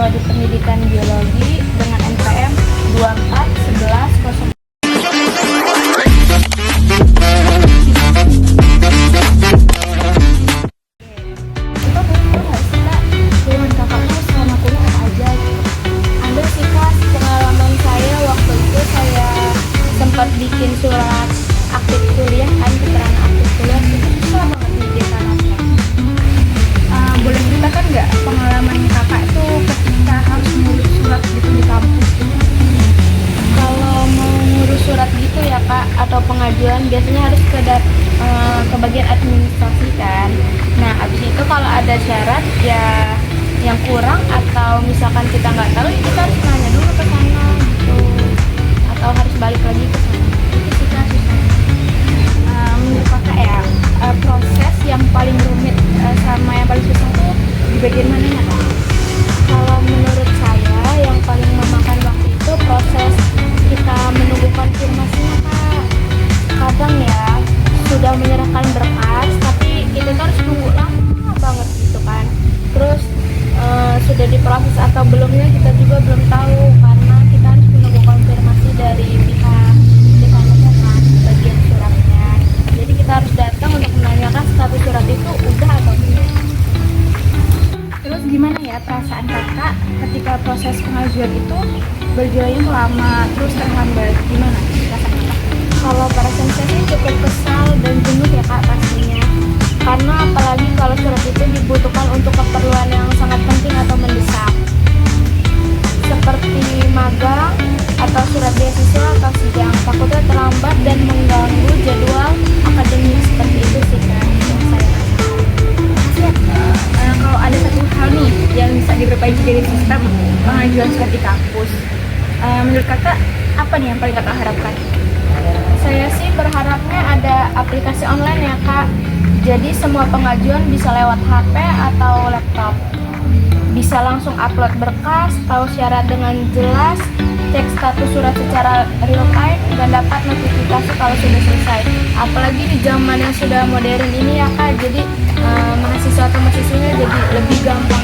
Prodi Pendidikan Biologi dengan NPM 2411. Kita betul nggak sih kak, keluhan kakaknya selama kuliah apa aja gitu? Ada sih kak, pengalaman saya waktu itu saya sempat bikin surat aktif kuliah kan, keterangan aktif kuliah itu susah banget nyediakan naskah. Boleh ceritakan nggak pengalaman kakak tuh ketika harus ngurus surat gitu di kampus? Kalau mau ngurus surat gitu ya kak, atau pengajuan biasanya harus ke bagian administrasi kan. Nah abis itu kalau ada syarat ya yang kurang atau misalkan kita nggak tahu ya kita harus nanya dulu ke sana gitu, atau harus balik lagi ke sana. Itu sih kak susahnya. Menurut kakak ya, proses yang paling rumit sama yang paling susah tuh di bagian mananya kak? Kalau menurut saya yang paling memakan waktu itu proses kita menunggu konfirmasinya kak. Kadang ya sudah menyerahkan berkas tapi kita tuh harus nunggu lama banget gitu kan. Terus sudah diproses atau belumnya kita juga belum tahu karena kita harus menunggu konfirmasi dari pihak dekannya kan, bagian suratnya. Jadi kita harus datang untuk menanyakan status surat itu udah atau belum. Terus gimana ya perasaan kakak ketika proses pengajuan itu berjalannya lama terus terhambat, gimana perasaan kakak? Kalau perasaan saya sih cukup kesal dan jenuh ya kak pastinya, karena apalagi kalau surat itu dibutuhkan untuk keperluan yang sangat penting atau mendesak seperti magang atau surat beasiswa atau sidang, takutnya terlambat dan mengganggu jadwal akademik. Seperti itu sih kan yang saya rasakan. Kalau ada satu hal nih yang bisa diperbaiki dari sistem pengajuan surat di kampus, menurut kakak apa nih yang paling kakak harapkan? Saya sih berharapnya ada aplikasi online ya kak, jadi semua pengajuan bisa lewat HP atau laptop, bisa langsung upload berkas, tahu syarat dengan jelas, cek status surat secara real time, dan dapat notifikasi kalau sudah selesai. Apalagi di zaman yang sudah modern ini ya kak, jadi mahasiswa atau mahasiswinya jadi lebih gampang